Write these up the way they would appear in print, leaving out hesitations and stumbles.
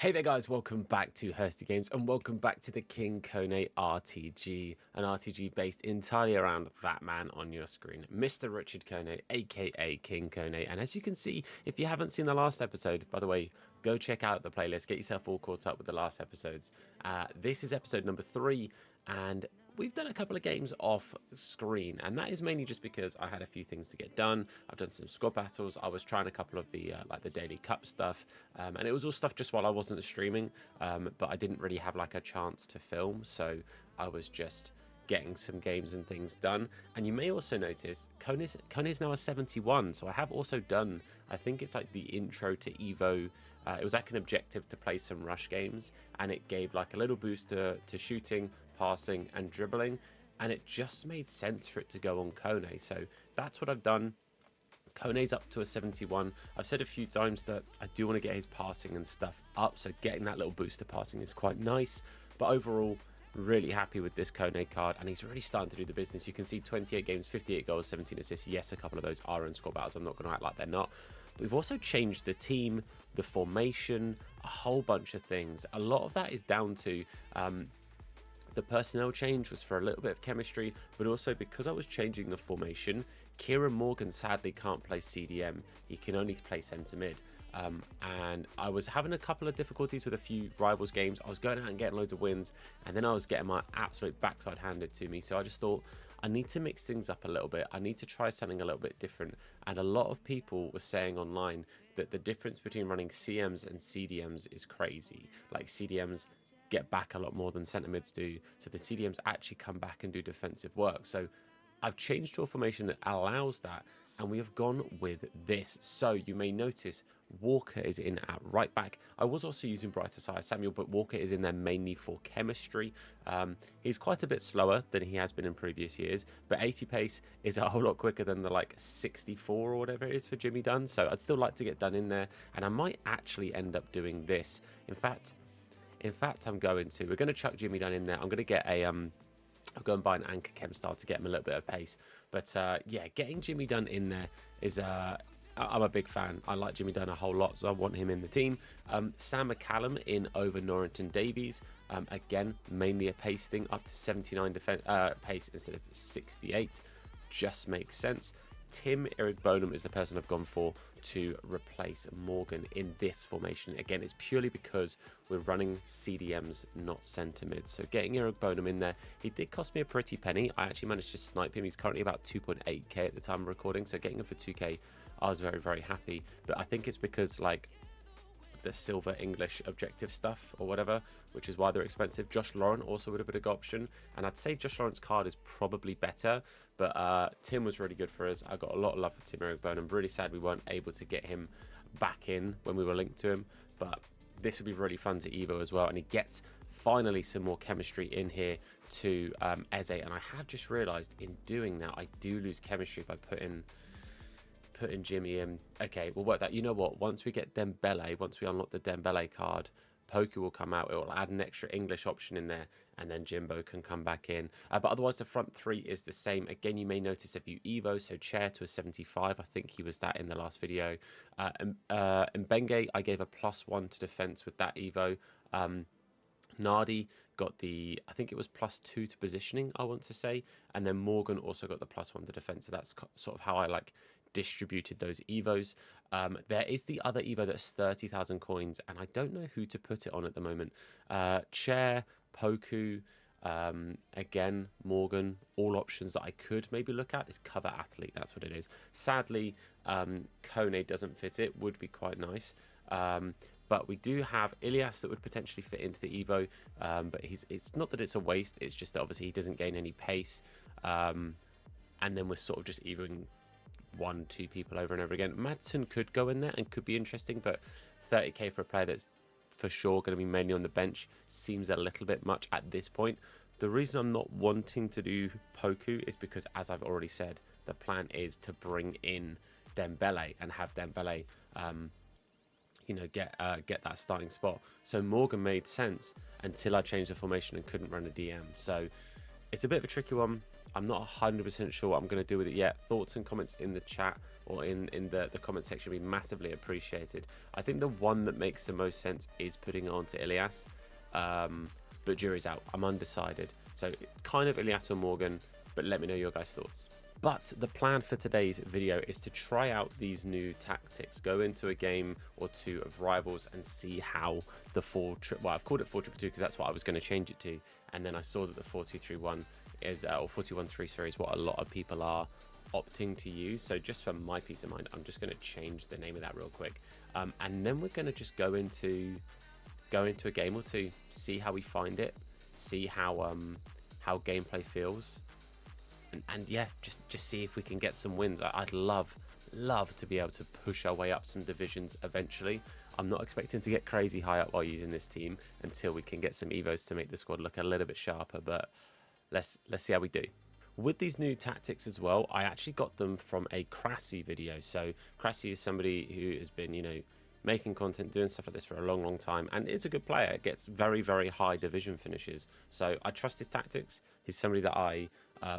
Hey there guys, welcome back to Hursty Games and welcome back to the King Kone RTG, an RTG based entirely around that man on your screen, Mr. Richard Kone, aka King Kone. And as you can see, if you haven't seen the last episode, by the way, go check out the playlist, get yourself all caught up with the last episodes. This is episode number 3 and we've done a couple of games off screen, and that is mainly just because I had a few things to get done. I've done some squad battles. I was trying a couple of the like the daily cup stuff, and it was all stuff just while I wasn't streaming. But I didn't really have like a chance to film, so I was just getting some games and things done. And you may also notice Kone is now a 71, so I have also done, I think it's like the intro to Evo. It was like an objective to play some rush games, and it gave like a little boost to shooting, passing and dribbling, and it just made sense for it to go on Kone. So that's what I've done. Kone's up to a 71. I've said a few times that I do want to get his passing and stuff up, so getting that little boost to passing is quite nice. But overall, really happy with this Kone card, and he's really starting to do the business. You can see 28 games, 58 goals, 17 assists. Yes, a couple of those are in squad battles. I'm not going to act like they're not. But we've also changed the team, the formation, a whole bunch of things. A lot of that is down to the personnel change was for a little bit of chemistry, but also because I was changing the formation. Kieran Morgan sadly can't play CDM. He can only play centre mid. And I was having a couple of difficulties with a few rivals games. I was going out and getting loads of wins, and then I was getting my absolute backside handed to me. So I just thought, I need to mix things up a little bit. I need to try something a little bit different. And a lot of people were saying online that the difference between running CMs and CDMs is crazy. Like CDMs get back a lot more than centre mids do, so the CDMs actually come back and do defensive work. So I've changed to a formation that allows that, and we have gone with this. So you may notice Walker is in at right back. I was also using Brighter Sire Samuel, but Walker is in there mainly for chemistry. He's quite a bit slower than he has been in previous years, but 80 pace is a whole lot quicker than the like 64 or whatever it is for Jimmy Dunn. So I'd still like to get Dunn in there, and I might actually end up doing this. In fact, we're going to chuck Jimmy Dunn in there. I'm going to get a I'll go and buy an Anchor Chem style to get him a little bit of pace. But yeah, getting Jimmy Dunn in there is I'm a big fan. I like Jimmy Dunn a whole lot, so I want him in the team. Sam McCallum in over Norrington Davies. Again, mainly a pace thing, up to 79 pace instead of 68. Just makes sense. Tim Eric Bonham is the person I've gone for to replace Morgan in this formation. Again, it's purely because we're running CDMs, not centre mids. So getting Eric Bonham in there, he did cost me a pretty penny. I actually managed to snipe him. He's currently about 2.8k at the time of recording. So getting him for 2k, I was very, very happy. But I think it's because like the silver English objective stuff or whatever, which is why they're expensive. Josh Lauren also would have been a good option, and I'd say Josh Lauren's card is probably better, but Tim was really good for us. I got a lot of love for Tim Eric Bone. I'm really sad we weren't able to get him back in when we were linked to him, but this would be really fun to Evo as well, and he gets finally some more chemistry in here to Eze. And I have just realized in doing that I do lose chemistry by putting Jimmy in. Okay, we'll work that. You know what? Once we get Dembele, once we unlock the Dembele card, Poku will come out. It will add an extra English option in there, and then Jimbo can come back in. But otherwise, the front three is the same. Again, you may notice a few Evo. So Chair to a 75. I think he was that in the last video. And Benge, I gave a +1 to defense with that Evo. Nardi got the, I think it was +2 to positioning, I want to say, and then Morgan also got the +1 to defense. So that's sort of how I like distributed those Evos. There is the other Evo that's 30,000 coins, and I don't know who to put it on at the moment. Chair, Poku, again, Morgan, all options that I could maybe look at is cover athlete. That's what it is. Sadly, Kone doesn't fit it. Would be quite nice. But we do have Ilias that would potentially fit into the Evo, but it's not that it's a waste, it's just that obviously he doesn't gain any pace, and then we're sort of just Evoing 1-2 people over and over again. Madsen could go in there and could be interesting, but 30k for a player that's for sure going to be mainly on the bench seems a little bit much at this point. The reason I'm not wanting to do Poku is because, as I've already said, the plan is to bring in Dembele and have Dembele get that starting spot. So Morgan made sense until I changed the formation and couldn't run a DM. So it's a bit of a tricky one. I'm not 100% sure what I'm going to do with it yet. Thoughts and comments in the chat or in the comment section would be massively appreciated. I think the one that makes the most sense is putting it onto Ilias, but jury's out. I'm undecided. So kind of Ilias or Morgan, but let me know your guys' thoughts. But the plan for today's video is to try out these new tactics, go into a game or two of Rivals and see how the well, I've called it 4-2-2 because that's what I was going to change it to, and then I saw that the 4-2-3-1 is, or 4-2-1-3, sorry, is what a lot of people are opting to use. So just for my peace of mind, I'm just going to change the name of that real quick, and then we're going to just go into a game or two, see how we find it, see how gameplay feels. And yeah, just see if we can get some wins. I'd love to be able to push our way up some divisions eventually. I'm not expecting to get crazy high up while using this team until we can get some evos to make the squad look a little bit sharper, but let's see how we do. With these new tactics as well, I actually got them from a Krassy video. So Krassy is somebody who has been, you know, making content, doing stuff like this for a long time, and is a good player. Gets very high division finishes, so I trust his tactics. He's somebody that I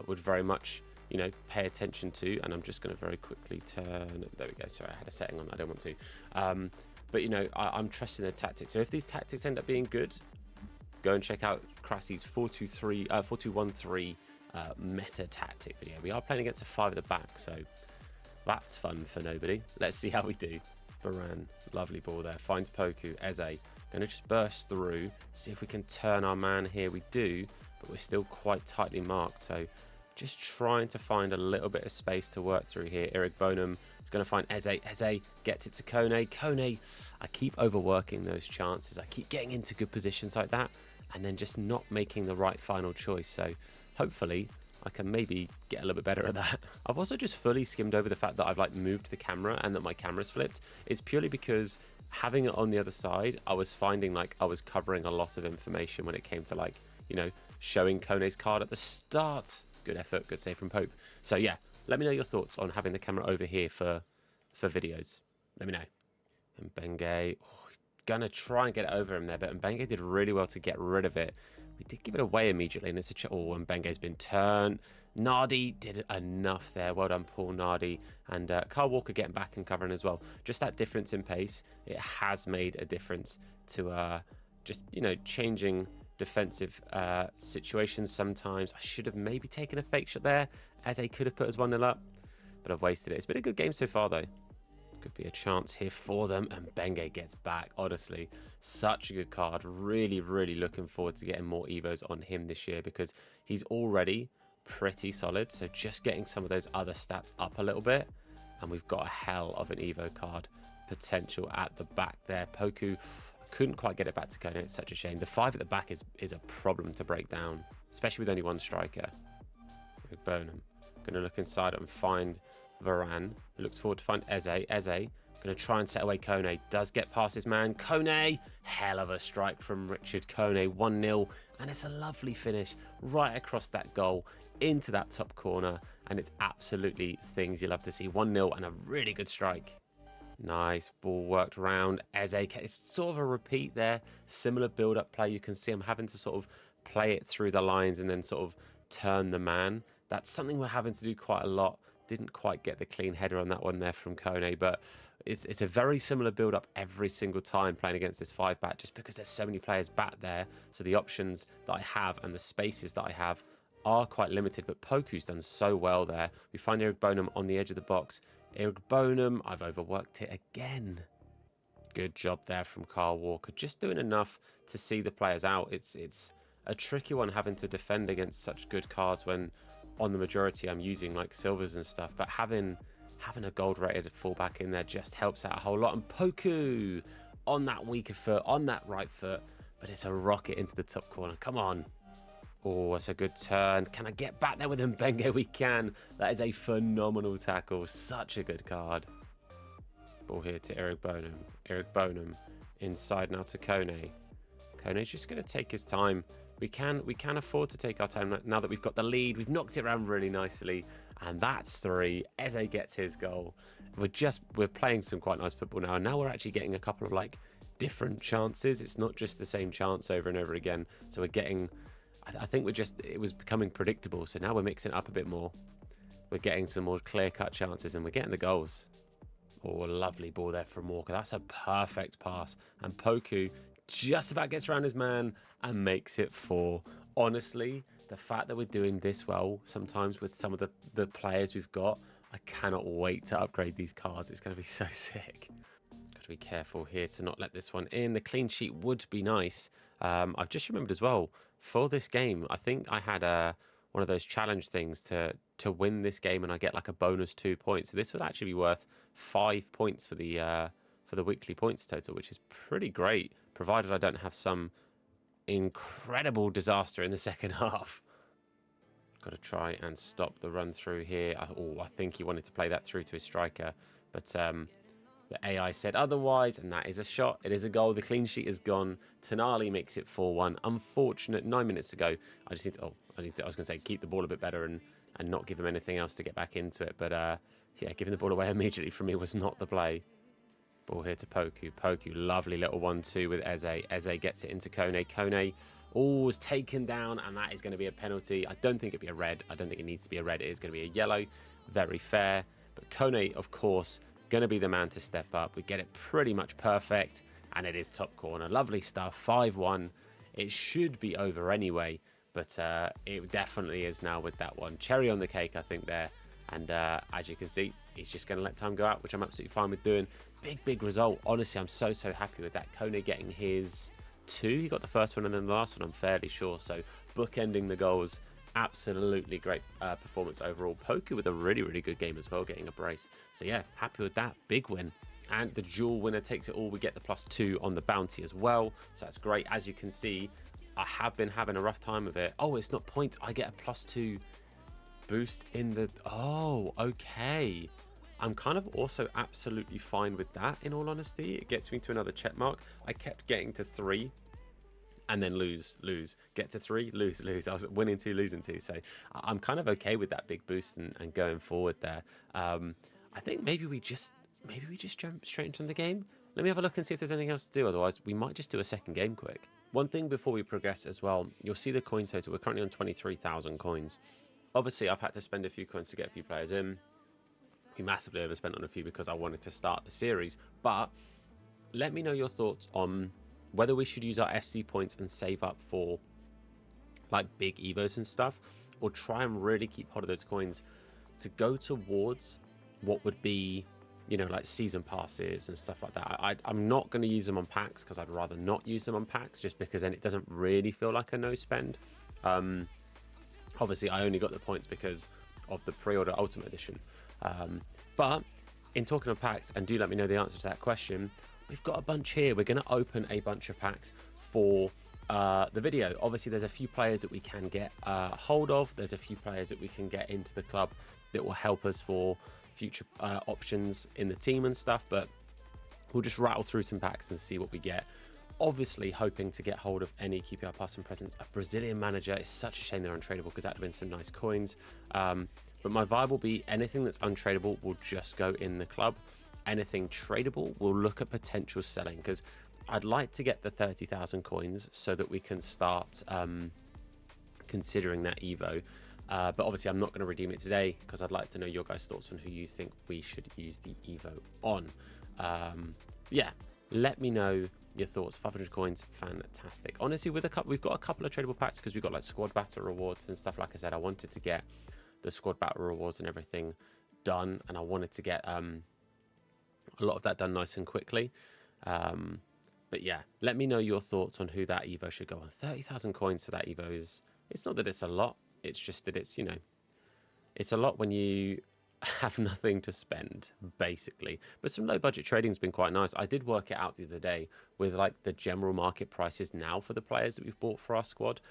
would very much, you know, pay attention to. And I'm just going to very quickly turn, there we go, sorry, I had a setting on, I don't want to, but you know, I'm trusting their tactics. So if these tactics end up being good, go and check out Krassy's 4-2-1-3 meta tactic video. We are playing against a 5 at the back, so that's fun for nobody. Let's see how we do. Varane, lovely ball there, finds Poku. Eze going to just burst through, see if we can turn our man here. We do, but we're still quite tightly marked, so just trying to find a little bit of space to work through here. Eric Bonham is going to find Eze. Eze gets it to Kone. Kone, I keep overworking those chances. I keep getting into good positions like that and then just not making the right final choice. So hopefully I can maybe get a little bit better at that. I've also just fully skimmed over the fact that I've like moved the camera and that my camera's flipped. It's purely because having it on the other side, I was finding like I was covering a lot of information when it came to, like, you know, showing Kone's card at the start. Good effort, good save from Pope. So yeah, let me know your thoughts on having the camera over here for videos. Let me know. And Benge, gonna try and get it over him there, but Benge did really well to get rid of it. We did give it away immediately, and it's a and Benge's been turned. Nardi did enough there. Well done, Paul Nardi. And Kyle Walker getting back and covering as well. Just that difference in pace, it has made a difference to just, you know, changing defensive situations sometimes. I should have maybe taken a fake shot there, as they could have put us 1-0 up, but I've wasted it. It's been a good game so far, though. Could be a chance here for them, and Benge gets back. Honestly, such a good card. Really looking forward to getting more evos on him this year, because he's already pretty solid. So just getting some of those other stats up a little bit, and we've got a hell of an evo card potential at the back there. Poku couldn't quite get it back to Kone. It's such a shame. The 5 at the back is a problem to break down, especially with only one striker. Bonham going to look inside and find Varane, who looks forward to find Eze. Eze going to try and set away Kone. Does get past his man. Kone, hell of a strike from Richard Kone. 1-0, and it's a lovely finish right across that goal into that top corner, and it's absolutely things you love to see. 1-0 and a really good strike. Nice ball worked round. Eze, it's sort of a repeat there. Similar build-up play. You can see I'm having to sort of play it through the lines and then sort of turn the man. That's something we're having to do quite a lot. Didn't quite get the clean header on that one there from Kone, but it's a very similar build-up every single time playing against this 5-back, just because there's so many players back there. So the options that I have and the spaces that I have are quite limited, but Poku's done so well there. We find Eric Bonham on the edge of the box. Eric Bonham, I've overworked it again. Good job there from Kyle Walker. Just doing enough to see the players out. It's a tricky one having to defend against such good cards when on the majority I'm using like silvers and stuff, but having a gold rated fullback in there just helps out a whole lot. And Poku on that weaker foot, on that right foot, but it's a rocket into the top corner. Come on. Oh, that's a good turn. Can I get back there with him, Benge? We can. That is a phenomenal tackle. Such a good card. Ball here to Eric Bonham. Eric Bonham inside now to Kone. Kone's just going to take his time. We can afford to take our time now that we've got the lead. We've knocked it around really nicely, and that's 3. Eze gets his goal. We're playing some quite nice football now, and now we're actually getting a couple of like different chances. It's not just the same chance over and over again. So we're getting, I think it was becoming predictable. So now we're mixing it up a bit more. We're getting some more clear-cut chances, and we're getting the goals. Oh, a lovely ball there from Walker. That's a perfect pass. And Poku just about gets around his man and makes it 4. Honestly, the fact that we're doing this well sometimes with some of the players we've got, I cannot wait to upgrade these cards. It's going to be so sick. Got to be careful here to not let this one in. The clean sheet would be nice. I've just remembered as well, for this game, I think I had one of those challenge things to win this game, and I get like a bonus 2 points. So this would actually be worth 5 points for the weekly points total, which is pretty great, provided I don't have some incredible disaster in the second half. Got to try and stop the run through here. I think he wanted to play that through to his striker, but the AI said otherwise, and that is a shot. It is a goal. The clean sheet is gone. Tonali makes it 4-1. Unfortunate. 9 minutes to go. I just need to. I was going to say keep the ball a bit better and not give him anything else to get back into it. But yeah, giving the ball away immediately for me was not the play. Ball here to Poku. Poku, lovely little 1-2 with Eze. Eze gets it into Kone. Kone, is taken down, and that is going to be a penalty. I don't think it'd be a red. I don't think it needs to be a red. It is going to be a yellow. Very fair. But Kone, of course, going to be the man to step up. We get it pretty much perfect, and it is top corner. Lovely stuff. 5-1. It should be over anyway, but it definitely is now with that one. Cherry on the cake, I think, there. And as you can see, he's just going to let time go out, which I'm absolutely fine with doing. Big result. Honestly, I'm so happy with that. Kone getting his 2. He got the first one and then the last one, I'm fairly sure. So bookending the goals. Absolutely great performance overall. Poku with a really good game as well, getting a brace. So yeah, happy with that. Big win. And the dual winner takes it all. We get the +2 on the bounty as well. So that's great. As you can see, I have been having a rough time of it. Oh, it's not points. I get a +2 boost in the... Oh, okay. I'm kind of also absolutely fine with that, in all honesty. It gets me to another check mark. I kept getting to 3. And then lose, get to 3, lose. I was winning 2, losing 2. So I'm kind of okay with that big boost and going forward there. I think maybe we just jump straight into the game. Let me have a look and see if there's anything else to do. Otherwise, we might just do a second game quick. One thing before we progress as well, you'll see the coin total. We're currently on 23,000 coins. Obviously, I've had to spend a few coins to get a few players in. We massively overspent on a few because I wanted to start the series. But let me know your thoughts on whether we should use our SC points and save up for like big evos and stuff, or try and really keep hold of those coins to go towards what would be, you know, like season passes and stuff like that. I'm not going to use them on packs because I'd rather not use them on packs, just because then it doesn't really feel like a no spend. Obviously I only got the points because of the pre-order Ultimate Edition, but in talking of packs, and do let me know the answer to that question, we've got a bunch here. We're going to open a bunch of packs for the video. Obviously, there's a few players that we can get hold of. There's a few players that we can get into the club that will help us for future options in the team and stuff. But we'll just rattle through some packs and see what we get. Obviously, hoping to get hold of any QPR Past and Present. A Brazilian manager. It's such a shame they're untradeable because that would have been some nice coins. But my vibe will be anything that's untradeable will just go in the club. Anything tradable, we'll look at potential selling, because I'd like to get the 30,000 coins so that we can start considering that Evo. But obviously, I'm not going to redeem it today because I'd like to know your guys' thoughts on who you think we should use the Evo on. Yeah, let me know your thoughts. 500 coins, fantastic. Honestly, with we've got a couple of tradable packs because we've got like squad battle rewards and stuff. Like I said, I wanted to get the squad battle rewards and everything done, and I wanted to get a lot of that done nice and quickly. But yeah, let me know your thoughts on who that Evo should go on. 30,000 coins for that Evo is, it's not that it's a lot, it's just that it's, you know, it's a lot when you have nothing to spend, basically. But some low budget trading has been quite nice. I did work it out the other day with like the general market prices now for the players that we've bought for our squad.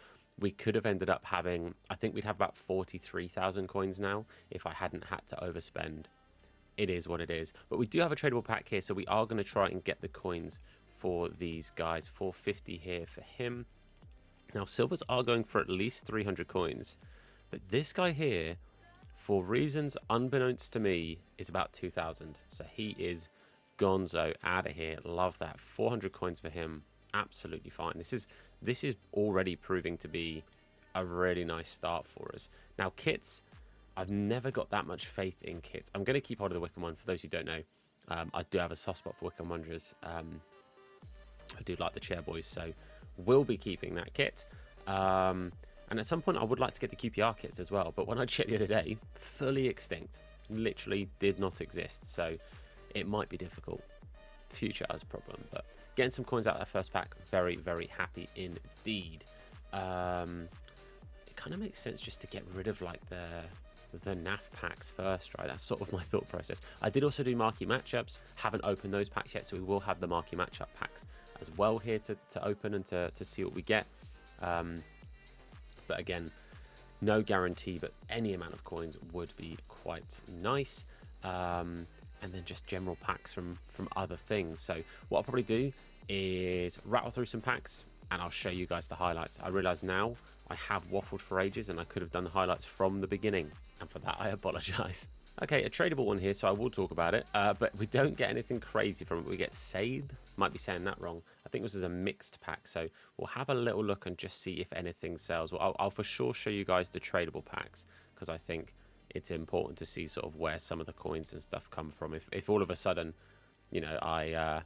We could have ended up having, I think we'd have about 43,000 coins now if I hadn't had to overspend. It is what it is. But we do have a tradable pack here, so we are going to try and get the coins for these guys. 450 here for him. Now, silvers are going for at least 300 coins. But this guy here, for reasons unbeknownst to me, is about 2,000. So he is gonzo out of here. Love that. 400 coins for him. Absolutely fine. This is already proving to be a really nice start for us. Now, kits, I've never got that much faith in kits. I'm going to keep hold of the Wickham one. For those who don't know, I do have a soft spot for Wickham Wanderers. I do like the chair boys, so we'll be keeping that kit. And at some point, I would like to get the QPR kits as well. But when I checked the other day, fully extinct. Literally did not exist. So it might be difficult. Future has a problem. But getting some coins out of that first pack, very, very happy indeed. It kind of makes sense just to get rid of like the NAF packs first, right? That's sort of my thought process. I did also do marquee matchups. Haven't opened those packs yet, so we will have the marquee matchup packs as well here to open and to see what we get. But again, no guarantee, but any amount of coins would be quite nice. And then just general packs from other things. So what I'll probably do is rattle through some packs and I'll show you guys the highlights. I realise now I have waffled for ages and I could have done the highlights from the beginning. And for that, I apologise. Okay, a tradable one here, so I will talk about it. But we don't get anything crazy from it. We get Sade. Might be saying that wrong. I think this is a mixed pack, so we'll have a little look and just see if anything sells. Well, I'll for sure show you guys the tradable packs because I think it's important to see sort of where some of the coins and stuff come from. If all of a sudden, you know, I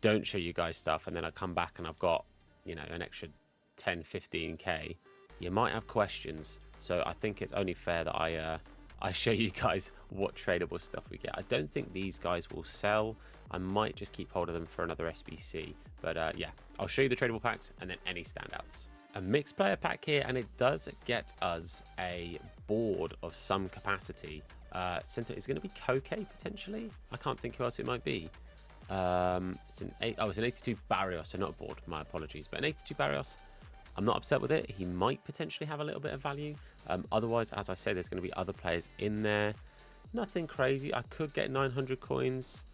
don't show you guys stuff and then I come back and I've got, you know, an extra 10, 15k, you might have questions. So I think it's only fair that I show you guys what tradable stuff we get. I don't think these guys will sell. I might just keep hold of them for another SBC. But yeah, I'll show you the tradable packs and then any standouts. A mixed player pack here, and it does get us a board of some capacity. Center is going to be Koke potentially. I can't think who else it might be. It's an 82 Barrios, so not a board. My apologies, but an 82 Barrios. I'm not upset with it. He might potentially have a little bit of value. Otherwise, as I said, there's going to be other players in there. Nothing crazy. I could get 900 coins.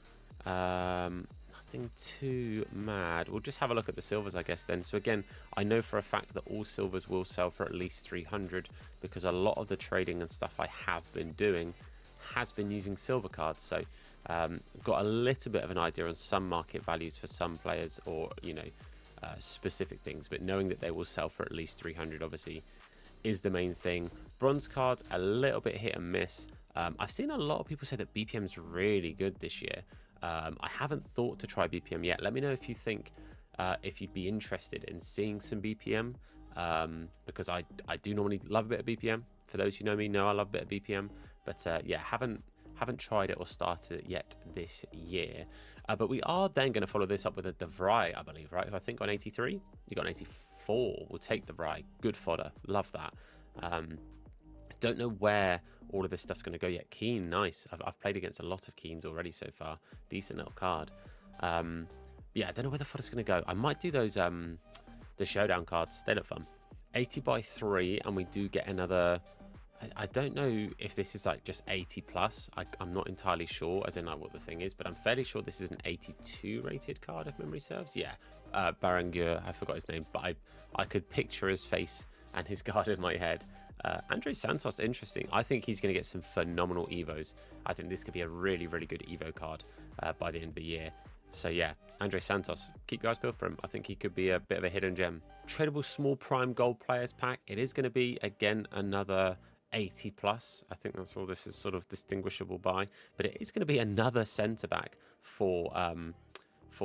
Nothing too mad. We'll just have a look at the silvers, I guess, then. So again, I know for a fact that all silvers will sell for at least 300 because a lot of the trading and stuff I have been doing has been using silver cards. So got a little bit of an idea on some market values for some players or, you know, specific things, but knowing that they will sell for at least 300 obviously is the main thing. Bronze cards a little bit hit and miss. I've seen a lot of people say that BPM is really good this year. I haven't thought to try BPM yet. Let me know if you think if you'd be interested in seeing some BPM, because I do normally love a bit of BPM. For those who know me, know I love a bit of BPM, but yeah, haven't tried it or started it yet this year. But we are then going to follow this up with a DeVry, I believe, right? Who I think on 83, you got an 84. We'll take DeVry. Good fodder. Love that. Don't know where all of this stuff's going to go yet. Keen, nice. I've played against a lot of Keens already so far. Decent little card. Yeah, I don't know where the fodder's going to go. I might do those the showdown cards. They look fun. 80 by 3, and we do get another. I don't know if this is like just 80 plus. I'm not entirely sure as in like what the thing is, but I'm fairly sure this is an 82 rated card if memory serves. Yeah, Barangure, I forgot his name, but I could picture his face and his card in my head. Andre Santos, interesting. I think he's going to get some phenomenal Evos. I think this could be a really, really good Evo card by the end of the year. So yeah, Andre Santos, keep your eyes peeled for him. I think he could be a bit of a hidden gem. Tradable small prime gold players pack. It is going to be, again, another 80 plus. I think that's all this is sort of distinguishable by, but it is going to be another centre back for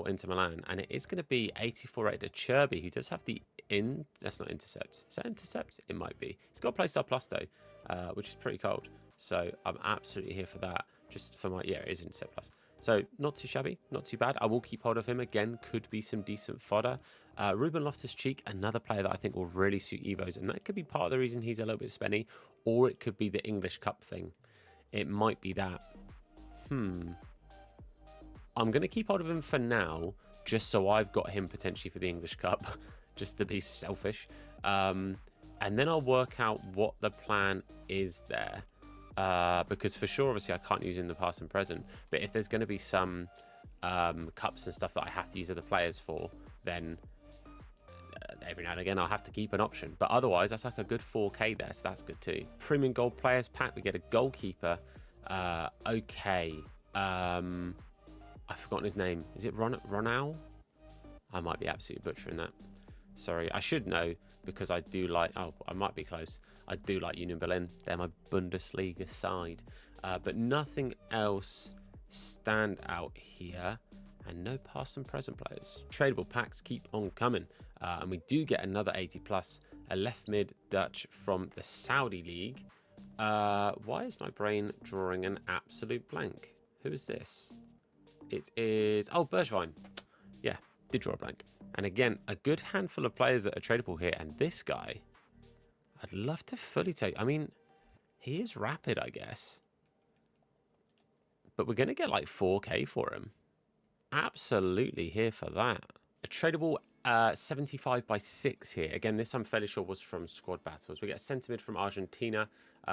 Inter Milan, and it is going to be 84 rated Cherby, who does have the that's not intercept. Is that intercept? It might be. He's got a playstyle plus though, which is pretty cold. So I'm absolutely here for that. Just for my, yeah, it is intercept plus. So not too shabby, not too bad. I will keep hold of him. Again, could be some decent fodder. Ruben Loftus-Cheek, another player that I think will really suit Evos, and that could be part of the reason he's a little bit spenny, or it could be the English Cup thing. It might be that. I'm going to keep hold of him for now, just so I've got him potentially for the English Cup, just to be selfish. And then I'll work out what the plan is there. Because for sure, obviously, I can't use in the past and present. But if there's going to be some cups and stuff that I have to use other players for, then every now and again I'll have to keep an option. But otherwise, that's like a good 4k there, so that's good too. Premium gold players pack, we get a goalkeeper. Okay. I've forgotten his name. Is it Ronal? I might be absolutely butchering that. Sorry, I should know because I do like, oh, I might be close. I do like Union Berlin. They're my Bundesliga side. But nothing else stand out here. And no past and present players. Tradable packs keep on coming. And we do get another 80 plus, a left mid Dutch from the Saudi League. Why is my brain drawing an absolute blank? Who is this? It is, oh, Bergwijn. Yeah, did draw a blank. And again, a good handful of players that are tradable here. And this guy, I'd love to fully take. I mean, he is rapid, I guess. But we're going to get like 4K for him. Absolutely here for that. A tradable 75 by 6 here. Again, this I'm fairly sure was from squad battles. We get a centre mid from Argentina,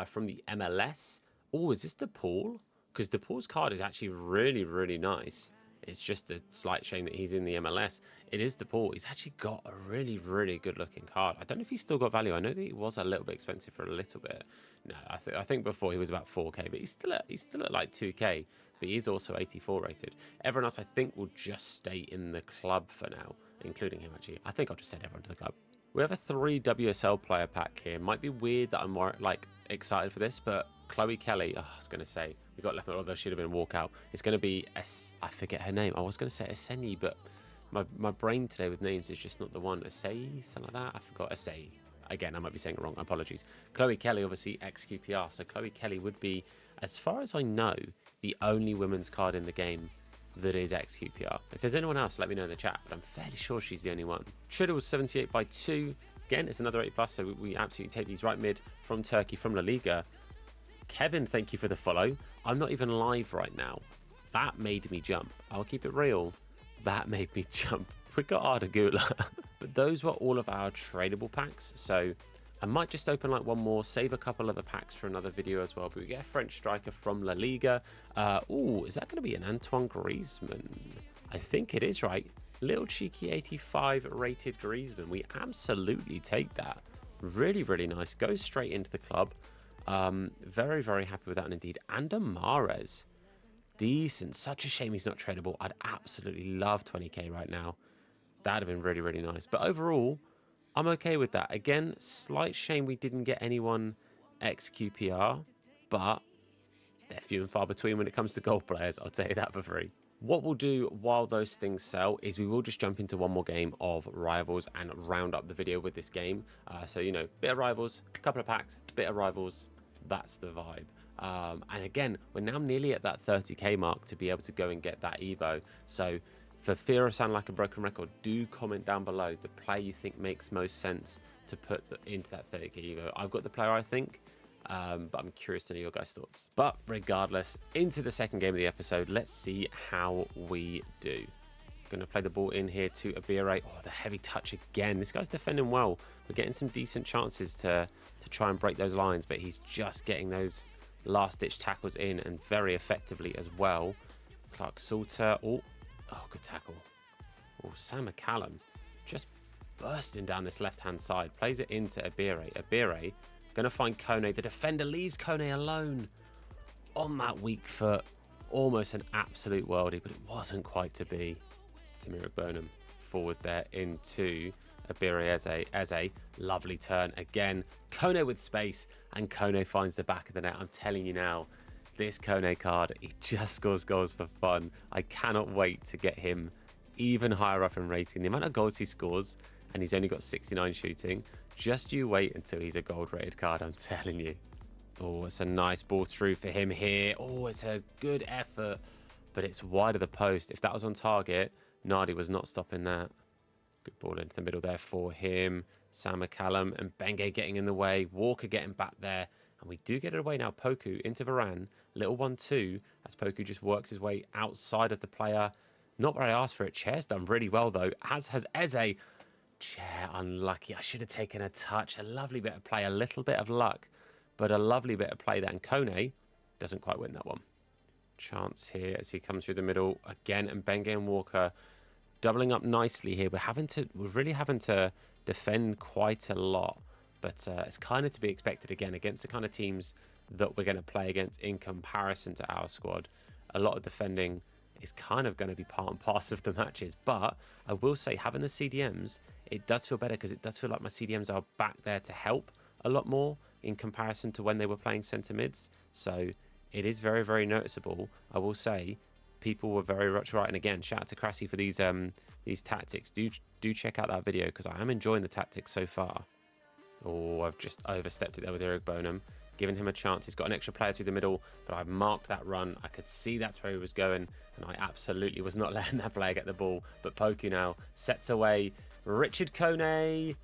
from the MLS. Oh, is this DePaul? Because DePaul's card is actually really, really nice. It's just a slight shame that he's in the MLS. It is DePaul. He's actually got a really, really good looking card. I don't know if he's still got value. I know that he was a little bit expensive for a little bit. No, I think before he was about 4K, but he's still at like 2K. But he is also 84 rated. Everyone else, I think, will just stay in the club for now, including him, actually. I think I'll just send everyone to the club. We have a 3 WSL player pack here. Might be weird that I'm more, like, excited for this, but Chloe Kelly, oh, I was going to say, we got left, although she should have been walkout. It's going to be, I forget her name. I was going to say Aseni, but my brain today with names is just not the one. Asei, something like that. I forgot Asei. Again, I might be saying it wrong. Apologies. Chloe Kelly, obviously, ex-QPR. So Chloe Kelly would be, as far as I know, the only women's card in the game that is ex-QPR. If there's anyone else, let me know in the chat, but I'm fairly sure she's the only one. Triddle was 78 by 2. Again, it's another 8+, so we absolutely take these right mid from Turkey, from La Liga. Kevin, thank you for the follow. I'm not even live right now. That made me jump. I'll keep it real. That made me jump. We got Arda Güler. But those were all of our tradable packs, so I might just open like one more, save a couple other packs for another video as well. But we get a French striker from La Liga. Ooh, is that going to be an Antoine Griezmann? I think it is, right? Little cheeky 85 rated Griezmann. We absolutely take that. Really, really nice. Goes straight into the club. Very, very happy with that. And indeed, Ander Mahrez. Decent. Such a shame he's not tradable. I'd absolutely love 20k right now. That'd have been really, really nice. But overall, I'm okay with that. Again, slight shame we didn't get anyone ex-QPR, but they're few and far between when it comes to gold players. I'll tell you that for free. What we'll do while those things sell is we will just jump into one more game of Rivals and round up the video with this game. So, you know, bit of Rivals, a couple of packs, bit of Rivals. That's the vibe. And again, we're now nearly at that 30k mark to be able to go and get that Evo. So for fear of sounding like a broken record, do comment down below the player you think makes most sense to put into that 30k Evo. I've got the player I think, but I'm curious to know your guys' thoughts. But regardless, into the second game of the episode, let's see how we do. Going to play the ball in here to Abire. Oh, the heavy touch again. This guy's defending well. We're getting some decent chances to try and break those lines, but he's just getting those last-ditch tackles in and very effectively as well. Clark Salter. Oh, good tackle. Oh, Sam McCallum just bursting down this left-hand side. Plays it into Abire. Abire going to find Kone. The defender leaves Kone alone on that weak foot. Almost an absolute worldie, but it wasn't quite to be. Tamira Burnham forward there into Abire Eze. Lovely turn again. Kone with space, and Kone finds the back of the net. I'm telling you now, this Kone card, he just scores goals for fun. I cannot wait to get him even higher up in rating. The amount of goals he scores, and he's only got 69 shooting. Just you wait until he's a gold rated card, I'm telling you. Oh, it's a nice ball through for him here. Oh, it's a good effort, but it's wide of the post. If that was on target, Nardi was not stopping that. Good ball into the middle there for him. Sam McCallum and Benge getting in the way. Walker getting back there. And we do get it away now. Poku into Varane. Little 1-2 as Poku just works his way outside of the player. Not where I asked for it. Chair's done really well, though, as has Eze. Chair unlucky. I should have taken a touch. A lovely bit of play. A little bit of luck, but a lovely bit of play there. And Kone doesn't quite win that one. Chance here as he comes through the middle again. And Benge and Walker doubling up nicely here. We're really having to defend quite a lot, but it's kind of to be expected again against the kind of teams that we're going to play against in comparison to our squad. A lot of defending is kind of going to be part and parcel of the matches, but I will say having the CDMs it does feel better because it does feel like my CDMs are back there to help a lot more in comparison to when they were playing centre mids. So it is very, very noticeable. I will say people were very much right. And again, shout out to Krassy for these tactics. Do check out that video because I am enjoying the tactics so far. Oh, I've just overstepped it there with Eric Bonham, giving him a chance. He's got an extra player through the middle, but I've marked that run. I could see that's where he was going, and I absolutely was not letting that player get the ball. But Poku now sets away. Richard Kone,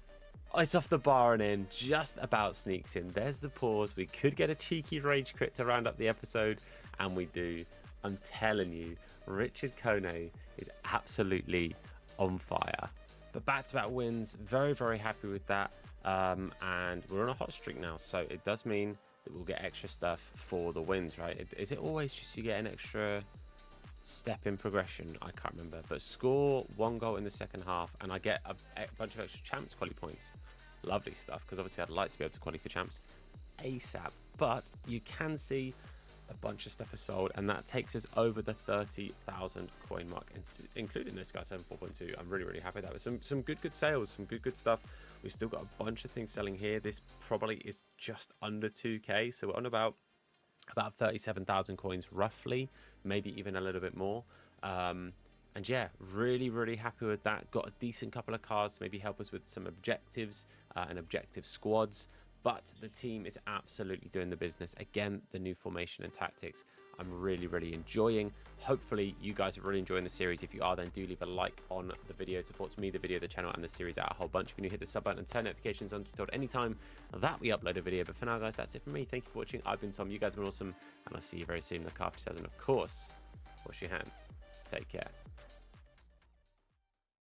it's off the bar and in, just about sneaks in. There's the pause. We could get a cheeky rage crit to round up the episode, and we do. I'm telling you, Richard Kone is absolutely on fire. But back-to-back wins, very, very happy with that. And we're on a hot streak now, so it does mean that we'll get extra stuff for the wins, right? Is it always just you get an extra step in progression? I can't remember, but score 1 goal in the second half and I get a bunch of extra champs quality points. Lovely stuff, because obviously I'd like to be able to qualify for champs ASAP, but you can see a bunch of stuff is sold, and that takes us over the 30,000 coin mark, including this guy 74.2. I'm really happy with that. With some good sales, some good stuff. We've still got a bunch of things selling here. This probably is just under 2k, so we're on about 37,000 coins roughly, maybe even a little bit more. And yeah, really happy with that. Got a decent couple of cards to maybe help us with some objectives and objective squads. But the team is absolutely doing the business. Again, the new formation and tactics I'm really enjoying. Hopefully you guys are really enjoying the series. If you are, then do leave a like on the video. It supports me, the video, the channel, and the series out a whole bunch. If you're new, hit the sub button and turn notifications on to be told anytime that we upload a video. But for now, guys, that's it from me. Thank you for watching. I've been Tom. You guys have been awesome. And I'll see you very soon in the car 2000. Of course, wash your hands. Take care.